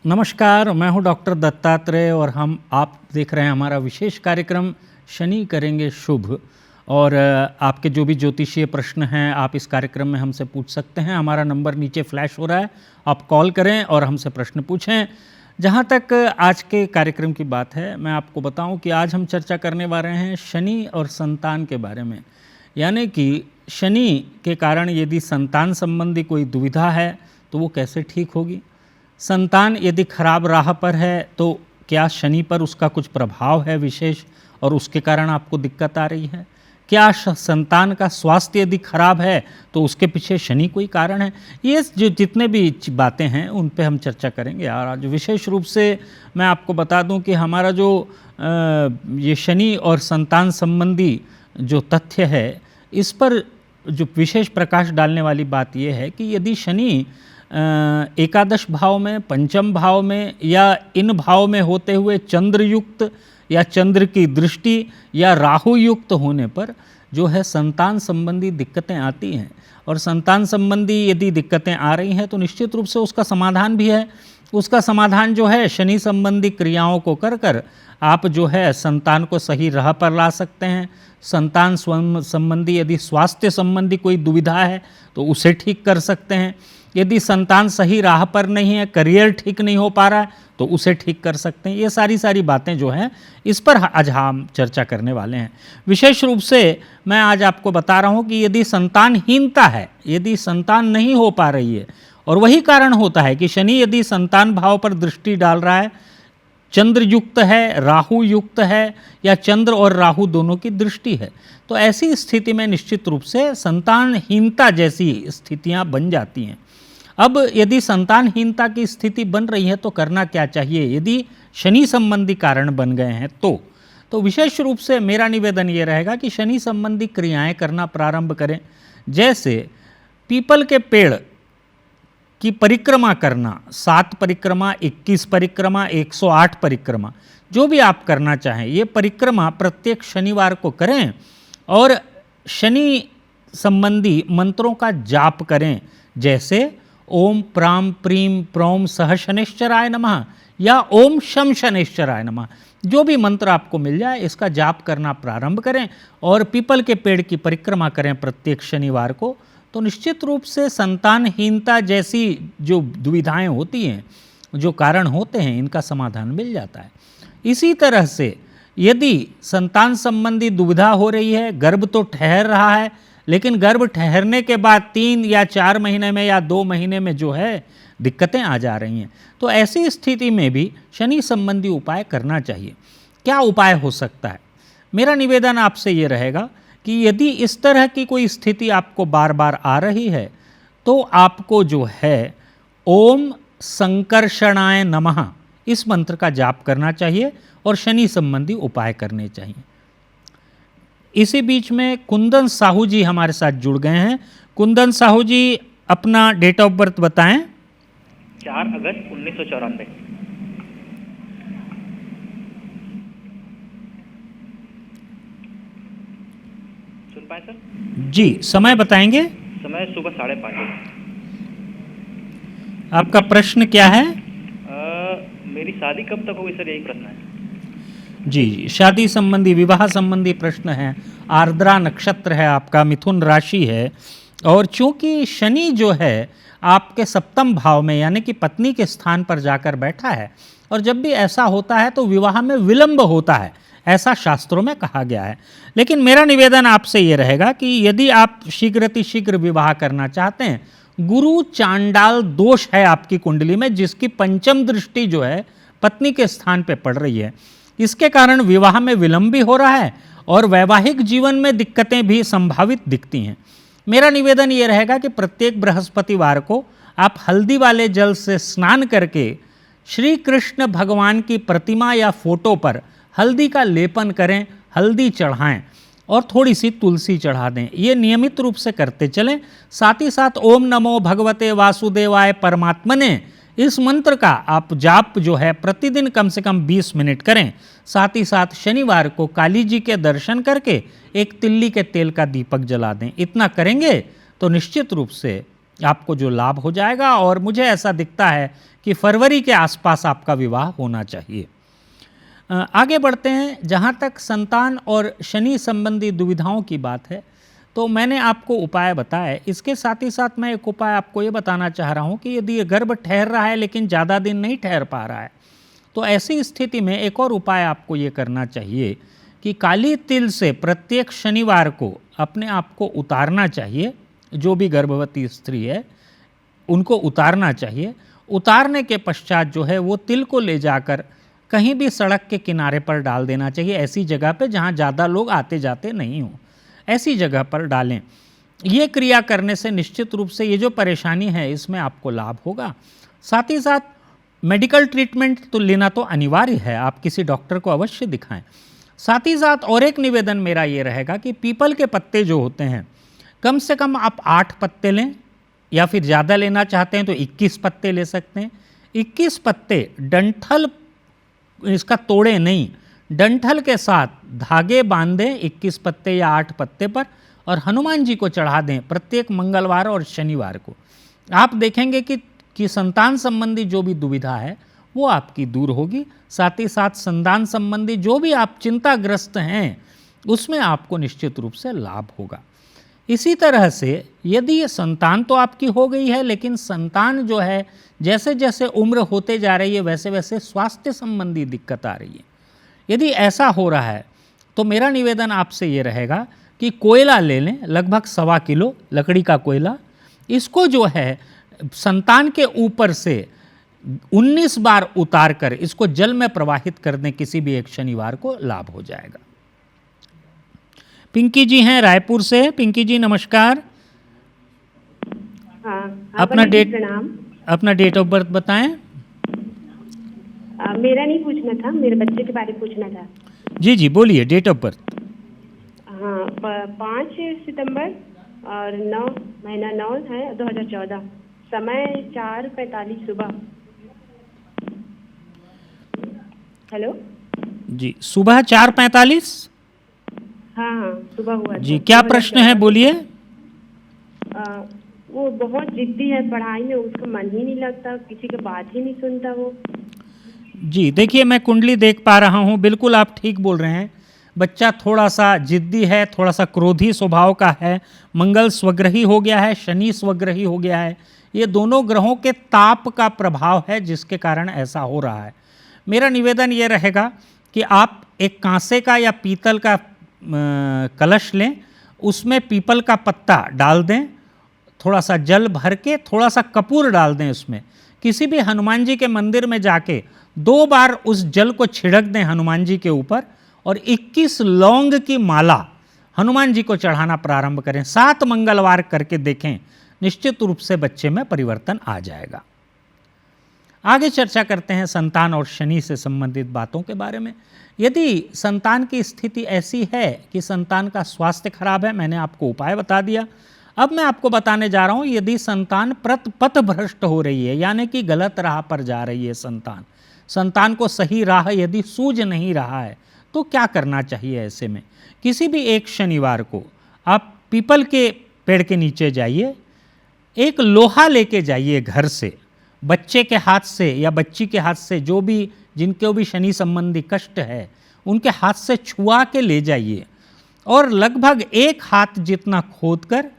नमस्कार, मैं हूं डॉक्टर दत्तात्रेय और आप देख रहे हैं हमारा विशेष कार्यक्रम शनि करेंगे शुभ। और आपके जो भी ज्योतिषीय प्रश्न हैं आप इस कार्यक्रम में हमसे पूछ सकते हैं। हमारा नंबर नीचे फ्लैश हो रहा है, आप कॉल करें और हमसे प्रश्न पूछें। जहां तक आज के कार्यक्रम की बात है, मैं आपको बताऊं कि आज हम चर्चा करने वाले हैं शनि और संतान के बारे में। यानी कि शनि के कारण यदि संतान संबंधी कोई दुविधा है तो वो कैसे ठीक होगी। संतान यदि खराब राह पर है तो क्या शनि पर उसका कुछ प्रभाव है विशेष और उसके कारण आपको दिक्कत आ रही है। क्या संतान का स्वास्थ्य यदि खराब है तो उसके पीछे शनि कोई कारण है। ये जो जितने भी बातें हैं उन पे हम चर्चा करेंगे। और आज विशेष रूप से मैं आपको बता दूं कि हमारा जो ये शनि और संतान संबंधी जो तथ्य है इस पर जो विशेष प्रकाश डालने वाली बात यह है कि यदि शनि एकादश भाव में, पंचम भाव में या इन भाव में होते हुए चंद्रयुक्त या चंद्र की दृष्टि या राहु युक्त होने पर जो है संतान संबंधी दिक्कतें आती हैं। और संतान संबंधी यदि दिक्कतें आ रही हैं तो निश्चित रूप से उसका समाधान भी है। उसका समाधान जो है शनि संबंधी क्रियाओं को कर कर आप जो है संतान को सही राह पर ला सकते हैं। संतान संबंधी यदि स्वास्थ्य संबंधी कोई दुविधा है तो उसे ठीक कर सकते हैं। यदि संतान सही राह पर नहीं है, करियर ठीक नहीं हो पा रहा है तो उसे ठीक कर सकते हैं। ये सारी बातें जो हैं इस पर आज हम चर्चा करने वाले हैं। विशेष रूप से मैं आज आपको बता रहा हूँ कि यदि संतानहीनता है, यदि संतान नहीं हो पा रही है, और वही कारण होता है कि शनि यदि संतान भाव पर दृष्टि डाल रहा है, चंद्र युक्त है, राहु युक्त है या चंद्र और राहु दोनों की दृष्टि है, तो ऐसी स्थिति में निश्चित रूप से संतानहीनता जैसी स्थितियां बन जाती हैं। अब यदि संतानहीनता की स्थिति बन रही है तो करना क्या चाहिए यदि शनि संबंधी कारण बन गए हैं तो विशेष रूप से मेरा निवेदन ये रहेगा कि शनि संबंधी क्रियाएं करना प्रारंभ करें। जैसे पीपल के पेड़ की परिक्रमा करना, 7 परिक्रमा, 21 परिक्रमा, 108 परिक्रमा, जो भी आप करना चाहें, ये परिक्रमा प्रत्येक शनिवार को करें और शनि संबंधी मंत्रों का जाप करें। जैसे ओम प्राम प्रीम प्रोम सह शनिश्चराय नमः या ओम शम शनिश्चराय नमः, जो भी मंत्र आपको मिल जाए इसका जाप करना प्रारंभ करें और पीपल के पेड़ की परिक्रमा करें प्रत्येक शनिवार को। तो निश्चित रूप से संतानहीनता जैसी जो दुविधाएं होती हैं, जो कारण होते हैं, इनका समाधान मिल जाता है। इसी तरह से यदि संतान संबंधी दुविधा हो रही है, गर्भ तो ठहर रहा है लेकिन गर्भ ठहरने के बाद 3 या 4 महीने में या 2 महीने में जो है दिक्कतें आ जा रही हैं, तो ऐसी स्थिति में भी शनि संबंधी उपाय करना चाहिए। क्या उपाय हो सकता है? मेरा निवेदन आपसे ये रहेगा कि यदि इस तरह की कोई स्थिति आपको बार बार आ रही है तो आपको जो है ओम संकर्षणाय नमः इस मंत्र का जाप करना चाहिए और शनि संबंधी उपाय करने चाहिए। इसी बीच में कुंदन साहू जी हमारे साथ जुड़ गए हैं। कुंदन साहू जी अपना डेट ऑफ बर्थ बताएं। 4 अगस्त 1994। सुन पाए सर? जी, समय बताएंगे? समय सुबह 5:30। आपका प्रश्न क्या है? मेरी शादी कब तक होगी सर, यही प्रश्न है। जी, शादी संबंधी, विवाह संबंधी प्रश्न है। आर्द्रा नक्षत्र है आपका, मिथुन राशि है, और चूंकि शनि जो है आपके 7वें भाव में यानी कि पत्नी के स्थान पर जाकर बैठा है, और जब भी ऐसा होता है तो विवाह में विलंब होता है, ऐसा शास्त्रों में कहा गया है। लेकिन मेरा निवेदन आपसे ये रहेगा कि यदि आप शीघ्र विवाह करना चाहते हैं, गुरु चांडाल दोष है आपकी कुंडली में, जिसकी 5वीं दृष्टि जो है पत्नी के स्थान पर पड़ रही है, इसके कारण विवाह में विलंब भी हो रहा है और वैवाहिक जीवन में दिक्कतें भी संभावित दिखती हैं। मेरा निवेदन ये रहेगा कि प्रत्येक बृहस्पतिवार को आप हल्दी वाले जल से स्नान करके श्री कृष्ण भगवान की प्रतिमा या फोटो पर हल्दी का लेपन करें, हल्दी चढ़ाएं और थोड़ी सी तुलसी चढ़ा दें। ये नियमित रूप से करते चलें। साथ ही साथ ओम नमो भगवते वासुदेवाय परमात्मने इस मंत्र का आप जाप जो है प्रतिदिन कम से कम 20 मिनट करें। साथ ही साथ शनिवार को काली जी के दर्शन करके एक तिल्ली के तेल का दीपक जला दें। इतना करेंगे तो निश्चित रूप से आपको जो लाभ हो जाएगा, और मुझे ऐसा दिखता है कि फरवरी के आसपास आपका विवाह होना चाहिए। आगे बढ़ते हैं। जहाँ तक संतान और शनि संबंधी दुविधाओं की बात है, तो मैंने आपको उपाय बताया। इसके साथ ही साथ मैं एक उपाय आपको ये बताना चाह रहा हूँ कि यदि ये गर्भ ठहर रहा है लेकिन ज़्यादा दिन नहीं ठहर पा रहा है, तो ऐसी स्थिति में एक और उपाय आपको ये करना चाहिए कि काली तिल से प्रत्येक शनिवार को अपने आप को उतारना चाहिए। जो भी गर्भवती स्त्री है उनको उतारना चाहिए। उतारने के पश्चात जो है वो तिल को ले जाकर कहीं भी सड़क के किनारे पर डाल देना चाहिए, ऐसी जगह पे जहाँ ज़्यादा लोग आते जाते नहीं हों, ऐसी जगह पर डालें। ये क्रिया करने से निश्चित रूप से ये जो परेशानी है इसमें आपको लाभ होगा। साथ ही साथ मेडिकल ट्रीटमेंट तो लेना तो अनिवार्य है, आप किसी डॉक्टर को अवश्य दिखाएं। साथ ही साथ और एक निवेदन मेरा ये रहेगा कि पीपल के पत्ते जो होते हैं, कम से कम आप 8 पत्ते लें, या फिर ज़्यादा लेना चाहते हैं तो 21 पत्ते ले सकते हैं। 21 पत्ते डंठल इसका तोड़े नहीं, डंठल के साथ धागे बांधें 21 पत्ते या 8 पत्ते पर, और हनुमान जी को चढ़ा दें प्रत्येक मंगलवार और शनिवार को। आप देखेंगे कि संतान संबंधी जो भी दुविधा है वो आपकी दूर होगी। साथ ही साथ संतान संबंधी जो भी आप चिंताग्रस्त हैं उसमें आपको निश्चित रूप से लाभ होगा। इसी तरह से यदि ये संतान तो आपकी हो गई है, लेकिन संतान जो है जैसे जैसे उम्र होते जा रही है वैसे वैसे स्वास्थ्य संबंधी दिक्कत आ रही है। यदि ऐसा हो रहा है तो मेरा निवेदन आपसे ये रहेगा कि कोयला ले लें, लगभग 1.25 किलो लकड़ी का कोयला। इसको जो है संतान के ऊपर से 19 बार उतार कर इसको जल में प्रवाहित कर दें, किसी भी एक शनिवार को लाभ हो जाएगा। पिंकी जी हैं रायपुर से। पिंकी जी नमस्कार। हाँ, अपना डेट ऑफ बर्थ बताएं। मेरा नहीं पूछना था, मेरे बच्चे के बारे में पूछना था। जी जी बोलिए, डेट ऑफ बर्थ। हाँ, 5 सितंबर और 9 महीना 9 है 2014, समय 4:45 सुबह। हेलो जी, सुबह 4:45। हाँ सुबह हुआ जी, क्या प्रश्न है बोलिए। वो बहुत जिद्दी है, पढ़ाई में उसका मन ही नहीं लगता, किसी की बात ही नहीं सुनता वो। जी देखिए, मैं कुंडली देख पा रहा हूँ, बिल्कुल आप ठीक बोल रहे हैं। बच्चा थोड़ा सा जिद्दी है, थोड़ा सा क्रोधी स्वभाव का है। मंगल स्वग्रही हो गया है, शनि स्वग्रही हो गया है। ये दोनों ग्रहों के ताप का प्रभाव है जिसके कारण ऐसा हो रहा है। मेरा निवेदन ये रहेगा कि आप एक कांसे का या पीतल का कलश लें, उसमें पीपल का पत्ता डाल दें, थोड़ा सा जल भर के थोड़ा सा कपूर डाल दें उसमें। किसी भी हनुमान जी के मंदिर में जाके 2 बार उस जल को छिड़क दें हनुमान जी के ऊपर, और 21 लौंग की माला हनुमान जी को चढ़ाना प्रारंभ करें। 7 मंगलवार करके देखें, निश्चित रूप से बच्चे में परिवर्तन आ जाएगा। आगे चर्चा करते हैं संतान और शनि से संबंधित बातों के बारे में। यदि संतान की स्थिति ऐसी है कि संतान का स्वास्थ्य खराब है, मैंने आपको उपाय बता दिया। अब मैं आपको बताने जा रहा हूँ, यदि संतान पथ भ्रष्ट हो रही है, यानी कि गलत राह पर जा रही है संतान को सही राह यदि सूझ नहीं रहा है, तो क्या करना चाहिए। ऐसे में किसी भी एक शनिवार को आप पीपल के पेड़ के नीचे जाइए, एक लोहा लेके जाइए घर से, बच्चे के हाथ से या बच्ची के हाथ से, जो भी जिनको भी शनि संबंधी कष्ट है उनके हाथ से छुआ के ले जाइए, और लगभग 1 हाथ जितना खोदकर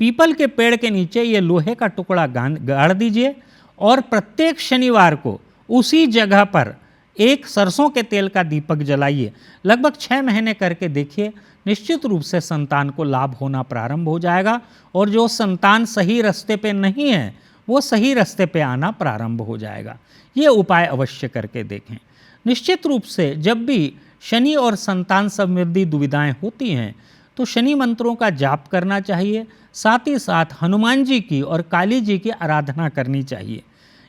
पीपल के पेड़ के नीचे ये लोहे का टुकड़ा गाड़ दीजिए, और प्रत्येक शनिवार को उसी जगह पर एक सरसों के तेल का दीपक जलाइए। लगभग 6 महीने करके देखिए, निश्चित रूप से संतान को लाभ होना प्रारंभ हो जाएगा, और जो संतान सही रास्ते पे नहीं है वो सही रास्ते पे आना प्रारंभ हो जाएगा। ये उपाय अवश्य करके देखें। निश्चित रूप से जब भी शनि और संतान संबंधी दुविधाएं होती हैं तो शनि मंत्रों का जाप करना चाहिए। साथ ही साथ हनुमान जी की और काली जी की आराधना करनी चाहिए।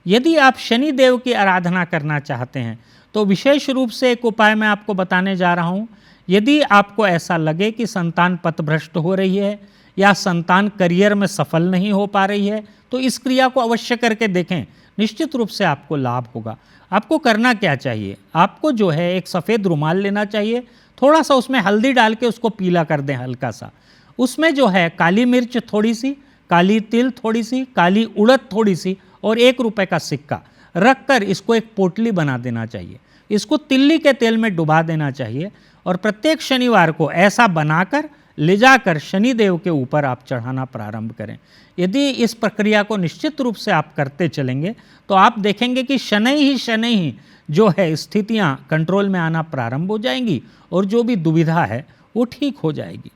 यदि आप शनि देव की आराधना करना चाहते हैं तो विशेष रूप से एक उपाय मैं आपको बताने जा रहा हूँ। यदि आपको ऐसा लगे कि संतान पथभ्रष्ट हो रही है या संतान करियर में सफल नहीं हो पा रही है, तो इस क्रिया को अवश्य करके देखें, निश्चित रूप से आपको लाभ होगा। आपको करना क्या चाहिए, आपको जो है एक सफ़ेद रुमाल लेना चाहिए, थोड़ा सा उसमें हल्दी डाल के उसको पीला कर दें हल्का सा, उसमें जो है काली मिर्च थोड़ी सी, काली तिल थोड़ी सी, काली उड़द थोड़ी सी और 1 रुपए का सिक्का रखकर इसको एक पोटली बना देना चाहिए। इसको तिल्ली के तेल में डुबा देना चाहिए और प्रत्येक शनिवार को ऐसा बनाकर ले जाकर शनिदेव के ऊपर आप चढ़ाना प्रारंभ करें। यदि इस प्रक्रिया को निश्चित रूप से आप करते चलेंगे तो आप देखेंगे कि शनै ही जो है स्थितियां कंट्रोल में आना प्रारंभ हो जाएंगी और जो भी दुविधा है वो ठीक हो जाएगी।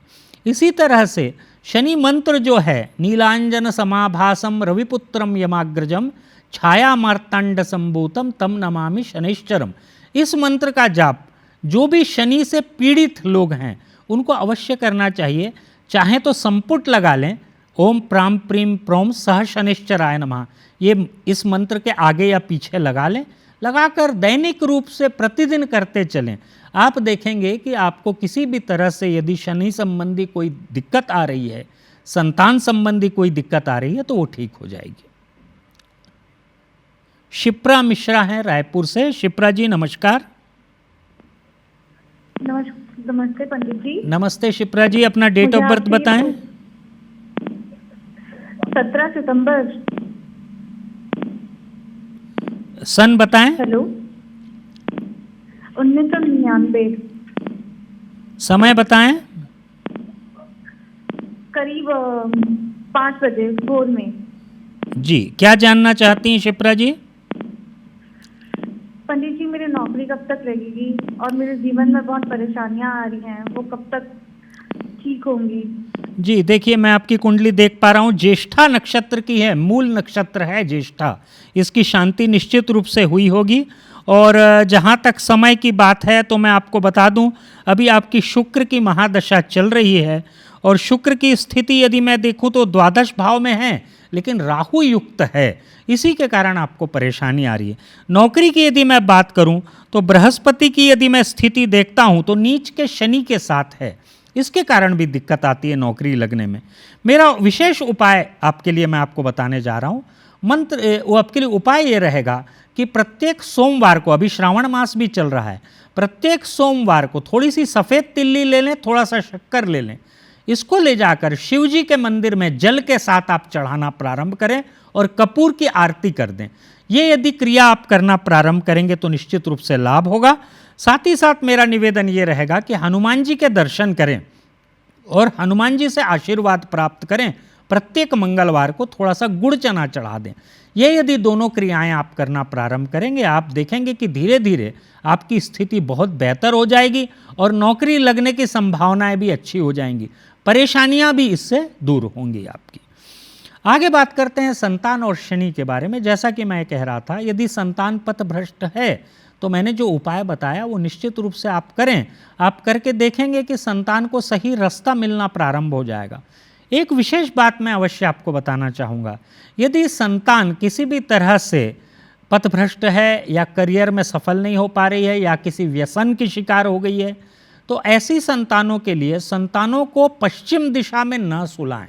इसी तरह से शनि मंत्र जो है, नीलांजन समाभासम रविपुत्रम यमाग्रजम छाया मार्तांड संभूतम तम नमामि शनैश्चरम, इस मंत्र का जाप जो भी शनि से पीड़ित लोग हैं उनको अवश्य करना चाहिए। चाहे तो संपुट लगा लें, ओम प्राम प्रीम प्रोम सह शनिश्चराय नमः, ये इस मंत्र के आगे या पीछे लगा लें, लगाकर दैनिक रूप से प्रतिदिन करते चलें। आप देखेंगे कि आपको किसी भी तरह से यदि शनि संबंधी कोई दिक्कत आ रही है, संतान संबंधी कोई दिक्कत आ रही है तो वो ठीक हो जाएगी। शिप्रा मिश्रा हैं रायपुर से। शिप्रा जी नमस्कार। नमस्ते पंडित जी। नमस्ते शिप्रा जी, अपना डेट ऑफ बर्थ बताएं। 17 सितंबर। सन बताएं। हेलो। 1999। समय बताएं। करीब 5 बजे भोर में। जी, क्या जानना चाहती हैं शिप्रा जी? पंडित जी, मेरी नौकरी कब तक लगेगी और मेरे जीवन में बहुत परेशानियां आ रही हैं, वो कब तक ठीक होंगी? जी देखिए, मैं आपकी कुंडली देख पा रहा हूँ, ज्येष्ठा नक्षत्र की है, मूल नक्षत्र है ज्येष्ठा। इसकी शांति निश्चित रूप से हुई होगी। और जहाँ तक समय की बात है तो मैं आपको बता दूं, अभी आपकी शुक्र की महादशा चल रही है और शुक्र की स्थिति यदि मैं देखूं तो द्वादश भाव में है, लेकिन राहु युक्त है, इसी के कारण आपको परेशानी आ रही है। नौकरी की यदि मैं बात करूं तो बृहस्पति की यदि मैं स्थिति देखता हूं तो नीच के शनि के साथ है, इसके कारण भी दिक्कत आती है नौकरी लगने में। मेरा विशेष उपाय आपके लिए मैं आपको बताने जा रहा हूं। मंत्र वो आपके लिए उपाय ये रहेगा कि प्रत्येक सोमवार को, अभी श्रावण मास भी चल रहा है, प्रत्येक सोमवार को थोड़ी सी सफ़ेद तिल्ली ले लें, थोड़ा सा शक्कर ले लें, इसको ले जाकर शिव जी के मंदिर में जल के साथ आप चढ़ाना प्रारंभ करें और कपूर की आरती कर दें। ये यदि क्रिया आप करना प्रारंभ करेंगे तो निश्चित रूप से लाभ होगा। साथ ही साथ मेरा निवेदन ये रहेगा कि हनुमान जी के दर्शन करें और हनुमान जी से आशीर्वाद प्राप्त करें। प्रत्येक मंगलवार को थोड़ा सा गुड़ चना चढ़ा दें। ये यदि दोनों क्रियाएं आप करना प्रारंभ करेंगे, आप देखेंगे कि धीरे धीरे आपकी स्थिति बहुत बेहतर हो जाएगी और नौकरी लगने की संभावनाएं भी अच्छी हो जाएंगी, परेशानियां भी इससे दूर होंगी आपकी। आगे बात करते हैं संतान और शनि के बारे में। जैसा कि मैं कह रहा था, यदि संतान पथ भ्रष्ट है तो मैंने जो उपाय बताया वो निश्चित रूप से आप करें। आप करके देखेंगे कि संतान को सही रास्ता मिलना प्रारंभ हो जाएगा। एक विशेष बात मैं अवश्य आपको बताना चाहूँगा, यदि संतान किसी भी तरह से पथभ्रष्ट है या करियर में सफल नहीं हो पा रही है या किसी व्यसन की शिकार हो गई है, तो ऐसी संतानों के लिए संतानों को पश्चिम दिशा में न सुलाएं।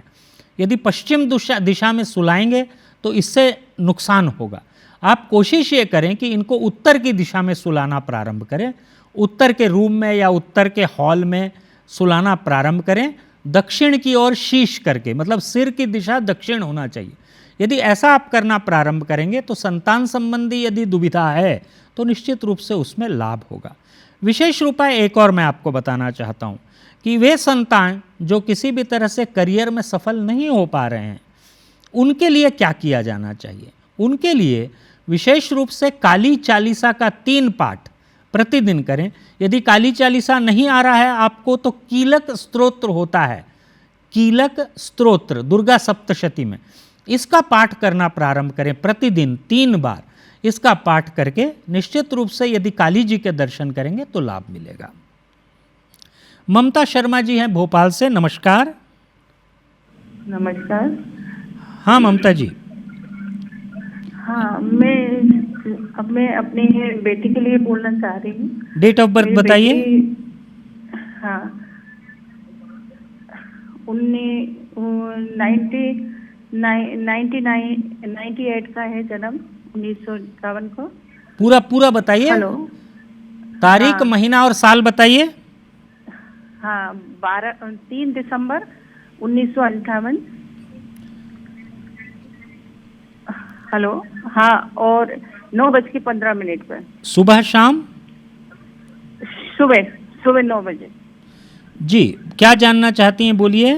यदि पश्चिम दिशा में सुलाएंगे तो इससे नुकसान होगा। आप कोशिश ये करें कि इनको उत्तर की दिशा में सुलाना प्रारंभ करें। उत्तर के रूम में या उत्तर के हॉल में सुलाना प्रारंभ करें, दक्षिण की ओर शीश करके, मतलब सिर की दिशा दक्षिण होना चाहिए। यदि ऐसा आप करना प्रारंभ करेंगे तो संतान संबंधी यदि दुविधा है तो निश्चित रूप से उसमें लाभ होगा। विशेष उपाय एक और मैं आपको बताना चाहता हूँ कि वे संतान जो किसी भी तरह से करियर में सफल नहीं हो पा रहे हैं, उनके लिए क्या किया जाना चाहिए? उनके लिए विशेष रूप से काली चालीसा का 3 पाठ प्रतिदिन करें। यदि काली चालीसा नहीं आ रहा है आपको तो कीलक स्तोत्र होता है, कीलक स्तोत्र दुर्गा सप्तशती में, इसका पाठ करना प्रारंभ करें प्रतिदिन 3 बार। इसका पाठ करके निश्चित रूप से यदि काली जी के दर्शन करेंगे तो लाभ मिलेगा। ममता शर्मा जी हैं भोपाल से। नमस्कार। नमस्कार। हाँ ममता जी। हाँ, मैं अपने बेटी के लिए बोलना चाह रही हूँ। डेट ऑफ बर्थ बताइए। हाँ, 98 का है जन्म, 1951 को। पूरा बताइए। हेलो। तारीख, हाँ, महीना और साल बताइए। हाँ, 3 दिसंबर 1958। हेलो। हाँ, और 9:15 पर। सुबह शाम? सुबह सुबह 9 बजे। जी, क्या जानना चाहती हैं, बोलिए।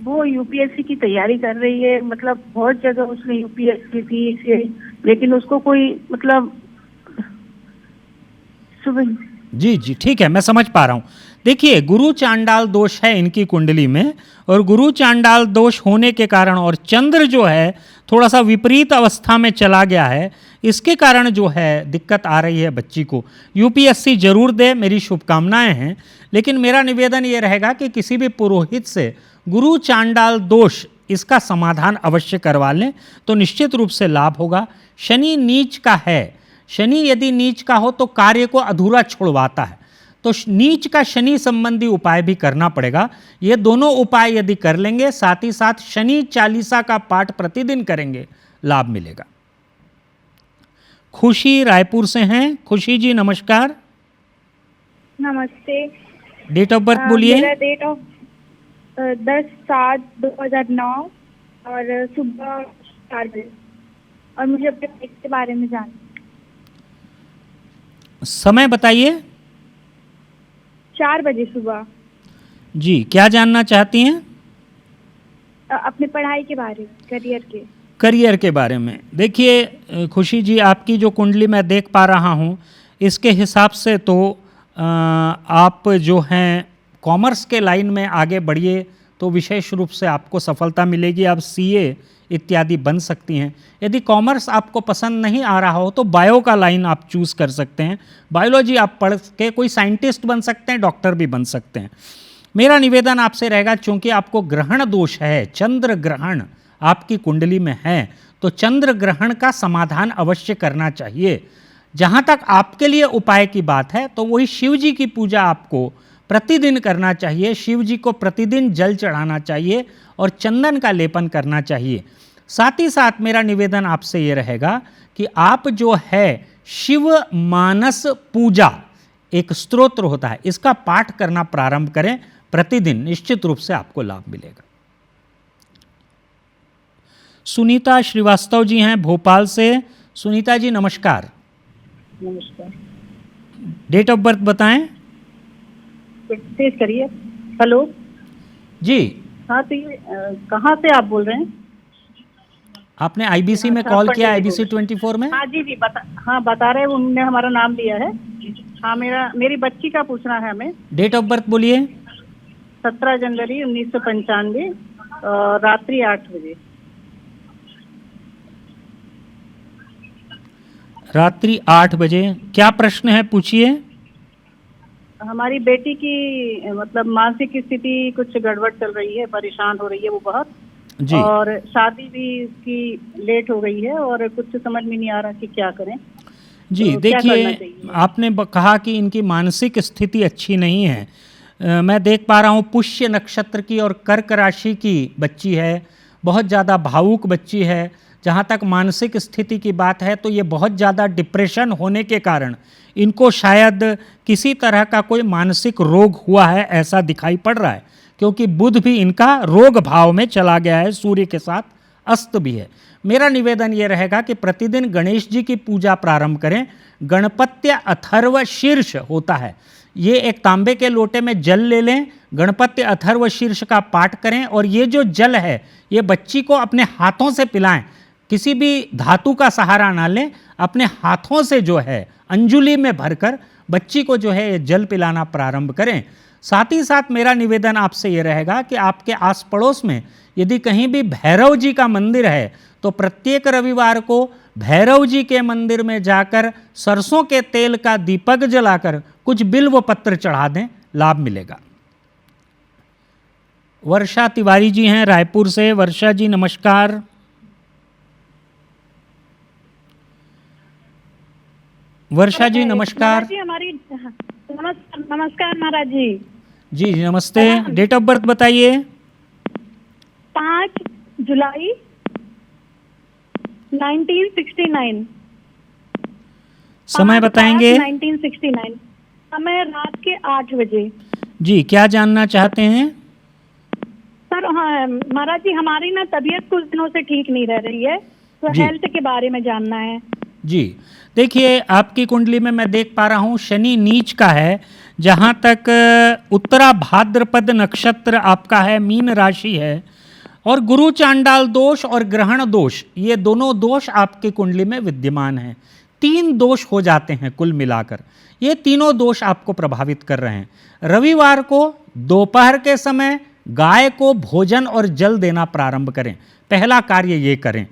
वो यूपीएससी की तैयारी कर रही है, मतलब बहुत जगह उसने यूपीएससी थी, लेकिन उसको कोई मतलब सुबह। जी जी, ठीक है, मैं समझ पा रहा हूँ। देखिए, गुरु चांडाल दोष है इनकी कुंडली में, और गुरु चांडाल दोष होने के कारण और चंद्र जो है थोड़ा सा विपरीत अवस्था में चला गया है, इसके कारण जो है दिक्कत आ रही है बच्ची को। यूपीएससी जरूर दे, मेरी शुभकामनाएं हैं, लेकिन मेरा निवेदन ये रहेगा कि किसी भी पुरोहित से गुरु चांडाल दोष इसका समाधान अवश्य करवा लें, तो निश्चित रूप से लाभ होगा। शनि नीच का है, शनि यदि नीच का हो तो कार्य को अधूरा छोड़वाता है, तो नीच का शनि संबंधी उपाय भी करना पड़ेगा। ये दोनों उपाय यदि कर लेंगे, साथ ही साथ शनि चालीसा का पाठ प्रतिदिन करेंगे, लाभ मिलेगा। खुशी रायपुर से हैं। खुशी जी नमस्कार। नमस्ते। डेट ऑफ बर्थ बोलिए। मेरा डेट ऑफ 10/7/2009 और सुबह 4 बजे, और मुझे अपने पेट के बारे में जानना। समय बताइए। 4 बजे सुबह। जी, क्या जानना चाहती हैं? अपने पढ़ाई के बारे में, करियर के। करियर के बारे में। देखिए खुशी जी, आपकी जो कुंडली मैं देख पा रहा हूँ, इसके हिसाब से तो आप जो हैं कॉमर्स के लाइन में आगे बढ़िए तो विशेष रूप से आपको सफलता मिलेगी। आप सीए इत्यादि बन सकती हैं। यदि कॉमर्स आपको पसंद नहीं आ रहा हो तो बायो का लाइन आप चूज़ कर सकते हैं। बायोलॉजी आप पढ़ के कोई साइंटिस्ट बन सकते हैं, डॉक्टर भी बन सकते हैं। मेरा निवेदन आपसे रहेगा, चूंकि आपको ग्रहण दोष है, चंद्र ग्रहण आपकी कुंडली में है, तो चंद्र ग्रहण का समाधान अवश्य करना चाहिए। जहाँ तक आपके लिए उपाय की बात है, तो वही शिव जी की पूजा आपको प्रतिदिन करना चाहिए। शिव जी को प्रतिदिन जल चढ़ाना चाहिए और चंदन का लेपन करना चाहिए। साथ ही साथ मेरा निवेदन आपसे ये रहेगा कि आप जो है शिव मानस पूजा एक स्तोत्र होता है, इसका पाठ करना प्रारंभ करें प्रतिदिन, निश्चित रूप से आपको लाभ मिलेगा। सुनीता श्रीवास्तव जी हैं भोपाल से। सुनीता जी नमस्कार। नमस्कार। डेट ऑफ बर्थ बताएं। तेज करिए। हेलो जी। हाँ, तो ये कहाँ से आप बोल रहे हैं? आपने आईबीसी में कॉल किया, आईबीसी 24 में। हाँ जी बता रहे हैं, उन्होंने हमारा नाम लिया है। हाँ, मेरी बच्ची का पूछना है हमें। डेट ऑफ बर्थ बोलिए। 17 जनवरी 1995, रात्रि 8 बजे। रात्रि 8 बजे। क्या प्रश्न है, पूछिए। हमारी बेटी की मतलब मानसिक स्थिति कुछ गड़बड़ चल रही है, परेशान हो रही है वो बहुत जी। और शादी भी उसकी लेट हो गई है और कुछ समझ में नहीं आ रहा कि क्या करें। जी तो क्या करना देखिए, चाहिए? आपने कहा कि इनकी मानसिक स्थिति अच्छी नहीं है। मैं देख पा रहा हूँ पुष्य नक्षत्र की और कर्क राशि की बच्ची है, बहुत ज़्यादा भावुक बच्ची है। जहाँ तक मानसिक स्थिति की बात है तो ये बहुत ज़्यादा डिप्रेशन होने के कारण इनको शायद किसी तरह का कोई मानसिक रोग हुआ है, ऐसा दिखाई पड़ रहा है, क्योंकि बुध भी इनका रोग भाव में चला गया है, सूर्य के साथ अस्त भी है। मेरा निवेदन ये रहेगा कि प्रतिदिन गणेश जी की पूजा प्रारंभ करें। गणपत्य अथर्व शीर्ष होता है, ये एक तांबे के लोटे में जल ले लें, गणपत्य अथर्व शीर्ष का पाठ करें, और ये जो जल है ये बच्ची को अपने हाथों से पिलाएं। किसी भी धातु का सहारा ना लें, अपने हाथों से जो है अंजुलि में भरकर बच्ची को जो है ये जल पिलाना प्रारंभ करें। साथ ही साथ मेरा निवेदन आपसे ये रहेगा कि आपके आस पड़ोस में यदि कहीं भी भैरव जी का मंदिर है तो प्रत्येक रविवार को भैरव जी के मंदिर में जाकर सरसों के तेल का दीपक जलाकर कुछ बिल्व पत्र चढ़ा दें, लाभ मिलेगा। वर्षा तिवारी जी हैं रायपुर से। वर्षा जी नमस्कार। वर्षा जी नमस्कार। जी हमारी नमस्कार महाराज जी। जी नमस्ते। डेट ऑफ बर्थ बताइए। 5 जुलाई 1969। समय बताएंगे। 1969। समय रात के 8 बजे। जी, क्या जानना चाहते हैं? सर हाँ महाराज जी, हमारी ना तबीयत कुछ दिनों से ठीक नहीं रह रही है। तो जी। हेल्थ के बारे में जानना है। जी, देखिए आपकी कुंडली में मैं देख पा रहा हूँ शनि नीच का है। जहाँ तक उत्तरा भाद्रपद नक्षत्र आपका है, मीन राशि है, और गुरु चांडाल दोष और ग्रहण दोष, ये दोनों दोष आपकी कुंडली में विद्यमान हैं। 3 दोष हो जाते हैं कुल मिलाकर। ये तीनों दोष आपको प्रभावित कर रहे हैं। रविवार को दोपहर के समय गाय को भोजन और जल देना प्रारंभ करें, पहला कार्य ये करें,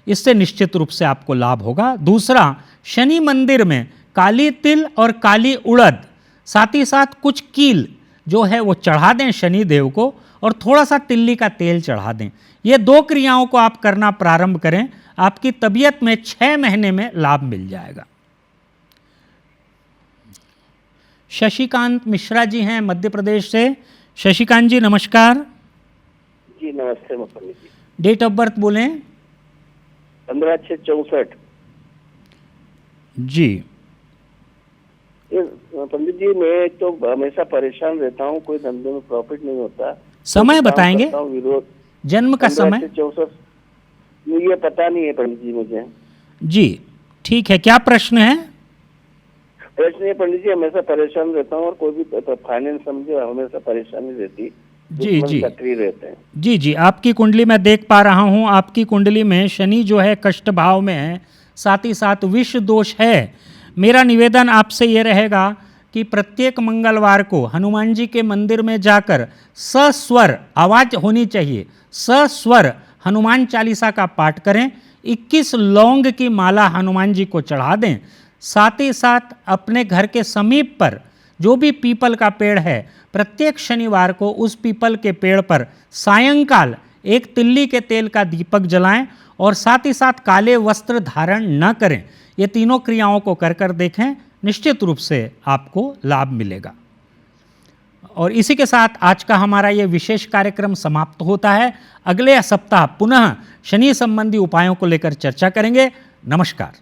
इससे निश्चित रूप से आपको लाभ होगा। दूसरा, शनि मंदिर में काली तिल और काली उड़द, साथ ही साथ कुछ कील जो है वो चढ़ा दें शनि देव को, और थोड़ा सा तिल्ली का तेल चढ़ा दें। ये 2 क्रियाओं को आप करना प्रारंभ करें, आपकी तबीयत में 6 महीने में लाभ मिल जाएगा। शशिकांत मिश्रा जी हैं मध्य प्रदेश से। शशिकांत जी नमस्कार। जी नमस्ते पंडित जी। डेट ऑफ बर्थ बोलें। 15/6/64। जी ये पंडित जी, मैं तो हमेशा परेशान रहता हूँ, कोई धंधे में प्रॉफिट नहीं होता। समय बताएंगे, विरोध जन्म का समय। 15/6/64 ये पता नहीं है पंडित जी मुझे। जी ठीक है, क्या प्रश्न है? प्रश्न ये पंडित जी, हमेशा परेशान रहता हूँ और कोई भी फाइनेंस समझे हमेशा परेशानी रहती, जी जी सक्रिय रहते हैं। जी जी, आपकी कुंडली में देख पा रहा हूँ, आपकी कुंडली में शनि जो है कष्ट भाव में है, साथ ही साथ विष दोष है। मेरा निवेदन आपसे ये रहेगा कि प्रत्येक मंगलवार को हनुमान जी के मंदिर में जाकर सस्वर, आवाज़ होनी चाहिए, सस्वर हनुमान चालीसा का पाठ करें। 21 लौंग की माला हनुमान जी को चढ़ा दें। साथ ही साथ अपने घर के समीप पर जो भी पीपल का पेड़ है, प्रत्येक शनिवार को उस पीपल के पेड़ पर सायंकाल एक तिल्ली के तेल का दीपक जलाएं, और साथ ही साथ काले वस्त्र धारण न करें। ये तीनों क्रियाओं को कर कर देखें, निश्चित रूप से आपको लाभ मिलेगा। और इसी के साथ आज का हमारा ये विशेष कार्यक्रम समाप्त होता है। अगले सप्ताह पुनः शनि संबंधी उपायों को लेकर चर्चा करेंगे। नमस्कार।